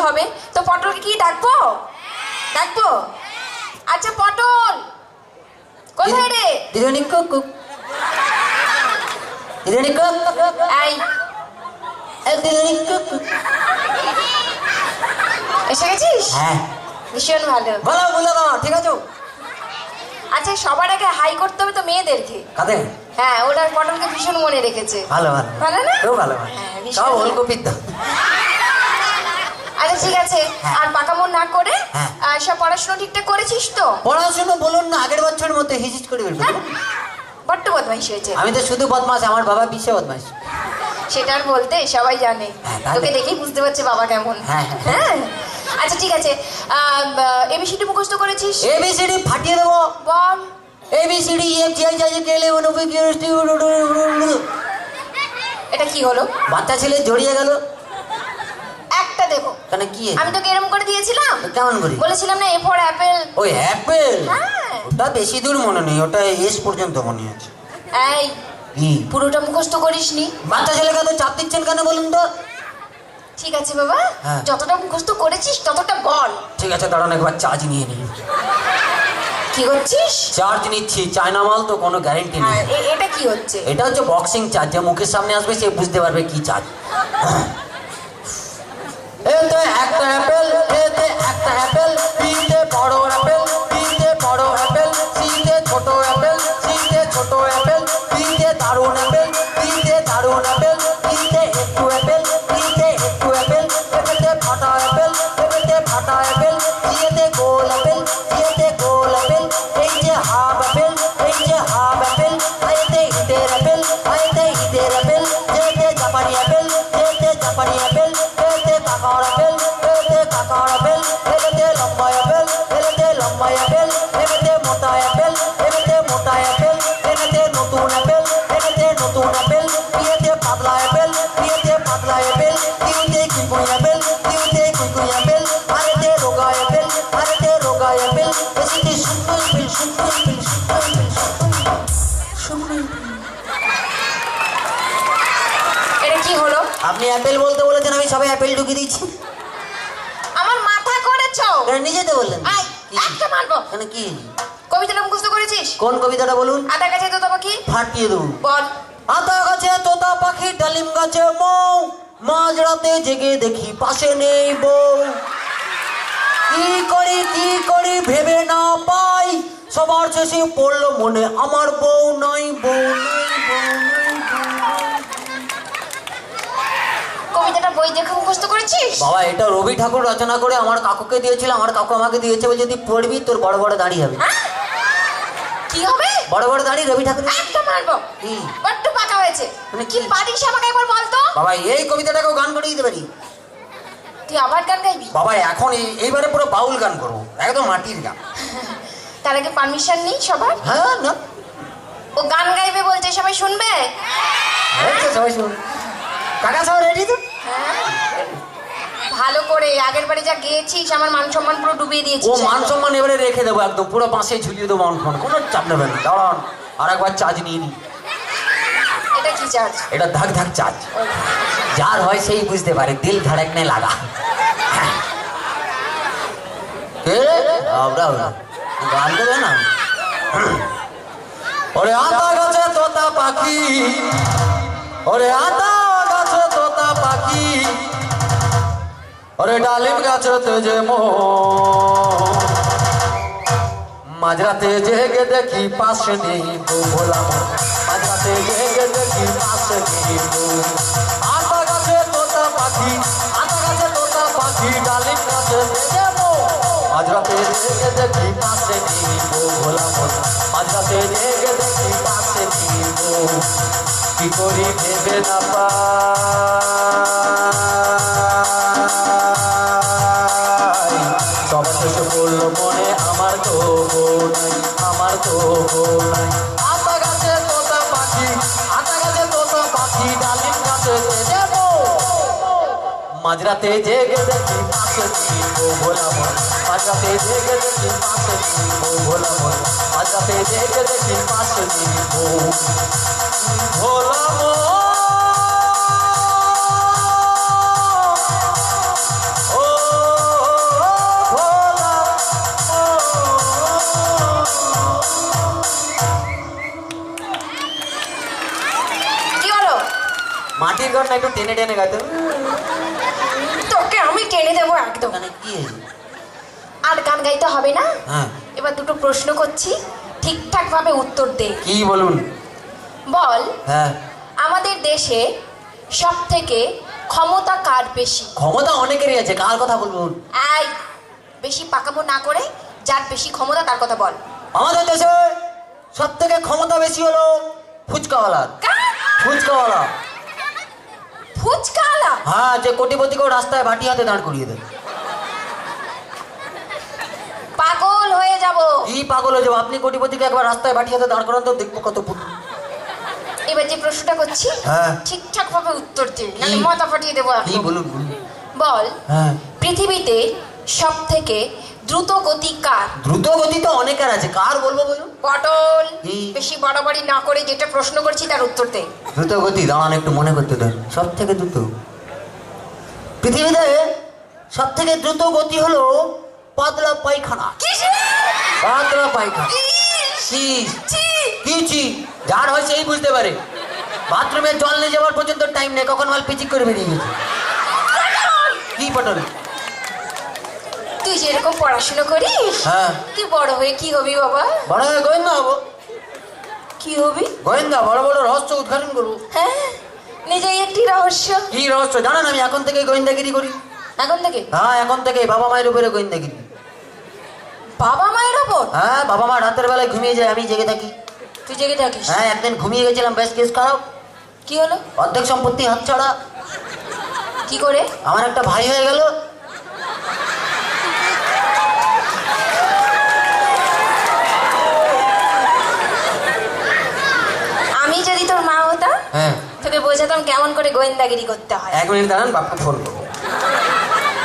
হবে তো পটলকে কি ডাকবো? ডাকবো? আচ্ছা পটল কোথায় রে? দিদিমণি কুকু দিদিমণি কুকু এই দিদিমণি কুকু এসে গেছিস? হ্যাঁ ভীষণ ভালো। বলো বলো না ঠিক আছে। আচ্ছা সবার আগে হাই করতে হবে তো মেয়েদেরকে। কাদের? হ্যাঁ ওরা পটলকে ভীষণ মনে রেখেছে। ভালো ভালো ভালো না? খুব ভালো ভালো। হ্যাঁ, ভীষণ সব ভালো। ওলকপির দাম। আচ্ছা ঠিক আছে হ্যাঁ। আর পাকা মন না করে হ্যাঁ। সব পড়াশোনা ঠিকঠাক করেছিস তো? পড়াশোনা বলুন না আগের বছরের মতো হিজিজ করে বেরবো। বড্ড বদমাইশ হয়েছে। আমি তো শুধু বদমাস, আমার বাবা বিশ্ব বদমাস। সেটা আর বলতে সবাই জানে। হ্যাঁ, তাহলে? তোকে দেখেই বুঝতে পারছে বাবা কেমন। হ্যাঁ, হ্যাঁ আচ্ছা ঠিক আছে এবিসিডি মুখস্থ করেছিস? এবিসিডি ফাটিয়ে দেবো। বল। A B C D F G I J K L M N O P Q R S T U এটা কি হলো? বাচ্চা ছেলে জড়িয়ে গেল। একটা দেবো। কেন কি? আমি তোকে এরকম করে দিয়েছিলাম। কেমন করি? বলেছিলাম না এ ফর অ্যাপেল। ওই অ্যাপেল? হ্যাঁ। ওটা বেশি দূর মনে নেই, ওটা এস পর্যন্ত মনে আছে। এই কি? পুরোটা মুখস্থ করিসনি? বাচ্চা ছেলেকে তো চাপ দিচ্ছেন কেন বলুন তো? ঠিক আছে বাবা হ্যাঁ। যতটা মুখস্থ করেছিস ততটা বল। ঠিক আছে দাঁড়ান একবার চার্জ নিয়ে নিই। কি করছিস? চার্জ নিচ্ছি, চায়না মাল তো কোনো গ্যারেন্টি নেই। হ্যাঁ, এটা কি হচ্ছে? এটা হচ্ছে বক্সিং চার্জ, যে মুখের সামনে আসবে সে বুঝতে পারবে কি চার্জ। এতে একটা অ্যাপেল, এতে একটা অ্যাপেল, বিতে বড় অ্যাপেল, বিতে বড় অ্যাপেল, সিতে ছোট অ্যাপেল, সিতে ছোট অ্যাপেল, বিতে দারুণ অ্যাপেল, বিতে দারুণ অ্যাপেল, বিতে একটু অ্যাপেল, বিতে একটু অ্যাপেল, এতে ফাটা অ্যাপেল, এতে ফাটা অ্যাপেল, সিতে গোল অ্যাপেল, সিতে গোল অ্যাপেল, এই যে হাফ অ্যাপেল, এই যে হাফ অ্যাপেল, এতে ঈদের অ্যাপেল, এতে ঈদের অ্যাপেল, এতে জাপানি অ্যাপেল, এতে জাপানি অ্যাপেল, এতে কাকার অ্যাপেল, এতে কাকার অ্যাপেল, এতে লম্বা অ্যাপেল, এতে লম্বা অ্যাপেল, এতে মোটা অ্যাপেল, এতে মোটা অ্যাপেল, এতে নতুন অ্যাপেল, এতে নতুন অ্যাপেল, এতে পাতলা অ্যাপেল, এতে পাতলা অ্যাপেল, এতে কুকুই অ্যাপেল, এতে কুকুই অ্যাপেল, আরেতে রোগা অ্যাপেল, আরেতে রোগা অ্যাপেল, এতে শুকনো অ্যাপেল, শুকনো অ্যাপেল, শুকনো অ্যাপেল, শুকনো অ্যাপেল। এটা কি হলো? আপনি অ্যাপেল বলতে বলেছেন, আমি সবাই অ্যাপেল ঢুকিয়ে দিচ্ছি। আমার মাথা করেছো। এটা নিজে তো বললেন। আই কি? একটা মারবো। মানে কি? কবিতাটা মুখস্থ করেছিস? কোন কবিতাটা বলুন? আদা গাছে তো পাখি। ফাটিয়ে দেবো। বল। আতা গাছে তোতা পাখি, ডালিম গাছে মৌ, মাঝ রাতে জেগে দেখি পাশে নেই বউ। কি করি ভেবে না পাই, সবার শেষে পড়লো মনে আমার বউ নাই, বউ নাই, বউ নাই, বউ নাই। কবিতাটা বই দেখে মুখস্থ করেছিস? বাবা এটা রবি ঠাকুর রচনা করে আমার কাকুকে দিয়েছিল, আমার কাকু আমাকে দিয়েছে, বলে যদি পড়বি তোর বড় বড় দাড়ি হবে। হ্যাঁ? কি হবে? বড় বড় দাড়ি রবি ঠাকুর। একটা মারবো। কি? বড্ড পাকা হয়েছে। মানে কি কি? পারিস আমাকে একবার বল তো? বাবা এই কবিতাটাকেও গান করে দিতে পারি। তুই আবার গান গাইবি? বাবা এখন এইবারে পুরো বাউল গান করবো, একদম মাটির গান। তার আগে পারমিশন নেই সবার? হ্যাঁ না ও গান গাইবে বলছে, সবাই শুনবে? আচ্ছা, সবাই শুন। কাকা সব রেডি তো? হ্যাঁ। ভালো করে আগের বারে যা গেয়েছিস আমার মান সম্মান পুরো ডুবিয়ে ও দিয়েছিস। মান সম্মান এবারে রেখে দেবো, একদম পুরো পাশে ঝুলিয়ে দেবো মান সম্মান, কোনো চাপ নেবেন না। দাঁড়ান আর একবার চার্জ নিয়ে নি। এটা কি চার্জ? এটা ধাক ধাক চার্জ, যার হয় সেই বুঝতে পারে, দিল ধড়কনে লাগা। গান দেবে না? ওরে আতা গাছে তোতা পাখি, ওরে আতা গাছে তোতা পাখি, ওরে ডালিম গাছতে যে মাঝরাতে জেগে দেখি পাশে নেই বউ, বললাম মাঝরাতে জেগে দেখি পাশে নেই বউ। আতা গাছে তোতা পাখি, আতা গাছে তোতা পাখি, ডালিম গাছতে যে মাঝরাতে জেগে দেখি পাশে নেই বউ, বললাম মাঝরাতে জেগে দেখি পাশে নেই বউ। কি করি ভেবে না পাই, সব শেষে বললো মনে আমার তো বউ নাই, আমার তো বউ নাই। আতা গাছে তোতা পাখি, আতা গাছে তোতা পাখি, ডালিম গাছে যাব মাঝরাতে জেগে দেখি পাশে নেই বউ, ভোলাম মাঝরাতে জেগে দেখি পাশে নেই বউ, ভোলাম মাঝরাতে জেগে দেখি পাশে নেই বউ, ভোলাম। ও কর না, একটু টেনে টেনে গাইতে। তোকে আমি টেনে দেবো একদম। মানে কি? আর গান গাইতে হবে না। হ্যাঁ, এবার দুটো প্রশ্ন করছি, ঠিকঠাক ভাবে উত্তর দে। কি বলুন? বল, হ্যাঁ, আমাদের দেশে সব থেকে ক্ষমতা কার বেশি? ক্ষমতা অনেকেরই আছে, কার কথা বলবো? এই, বেশি পাকামো না করে যার বেশি ক্ষমতা তার কথা বল। আমাদের দেশে সব থেকে ক্ষমতা বেশি হলো ফুচকাওয়ালার। ফুচকাওয়ালা। ফুচকাওয়ালা? হ্যাঁ, যে কোটিপতিকেও রাস্তায় বাটি হাতে দাঁড় করিয়ে দেয়। পাগল হয়ে যাব। কি পাগল হয়ে যাবো? আপনি কোটিপতিকে একবার রাস্তায় বাটি হাতে দাঁড় করান তো, দেখবো কত এবার যে প্রশ্নটা করছি হ্যাঁ, ঠিকঠাক ভাবে উত্তর দে, নাহলে মাথা ফাটিয়ে দেবো কি একদম। বলুন বলুন। বল, হ্যাঁ, পৃথিবীতে সব থেকে দ্রুত গতি কার? দ্রুত গতি তো অনেকের আছে, কার বলবো বলুন? পটল, কি? বেশি বাড়াবাড়ি না করে যেটা প্রশ্ন করছি তার উত্তর দে। দ্রুত গতি, দাঁড়ান একটু মনে করতে দেন। সব থেকে দ্রুত পৃথিবীতে সব থেকে দ্রুত গতি হলো পাতলা পায়খানা। পাতলা পায়খানা। কি যার হয় সেই বুঝতে পারে। বাথরুমে জল নিয়ে যাওয়ার পর্যন্ত টাইম নেই, কখন মাল পিচিক করে বেরিয়ে গেছে। কি পটল? তুই যেরকম পড়াশোনা করিস, হ্যাঁ, তুই বড় হয়ে কি হবি বাবা? বড় হয়ে গোয়েন্দা হবো। কি হবি? গোয়েন্দা, বড় বড় রহস্য উদ্ঘাটন করবো। হ্যাঁ, নিজেই একটি রহস্য। কি রহস্য জানেন? আমি এখন থেকে গোয়েন্দাগিরি করি। এখন থেকে? হ্যাঁ, এখন থেকে বাবা মায়ের উপরে গোয়েন্দাগিরি। বাবা মায়ের ওপর? হ্যাঁ, বাবা মা রাতের বেলায় ঘুমিয়ে যায়, আমি জেগে থাকি। তুই জেগে থাকিস? হ্যাঁ, একদিন ঘুমিয়ে গেছিলাম, বেশ কেস খারাপ। কি হলো? অর্ধেক সম্পত্তি হাতছাড়া। কি করে? আমার একটা ভাই হয়ে গেল। আমি যদি তোর মা হতাম, হ্যাঁ, তোকে বোঝাতাম কেমন করে গোয়েন্দাগিরি করতে হয়। 1 মিনিট দাঁড়ান, বাপকে ফোন করবো।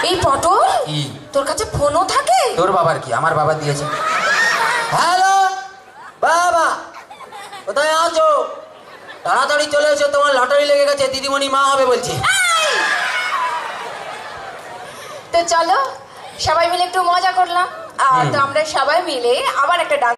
এই পটল, কি? তোর কাছে ফোনও থাকে? তোর বাবার কি? আমার বাবা দিয়েছে। হ্যালো বাবা, কোথায় আছো? তাড়াতাড়ি চলে এসো, তোমার লটারি লেগে গেছে, দিদিমণি মা হবে বলছে। তো চলো সবাই মিলে একটু মজা করলাম, আর তো আমরা সবাই মিলে আবার একটা ডাক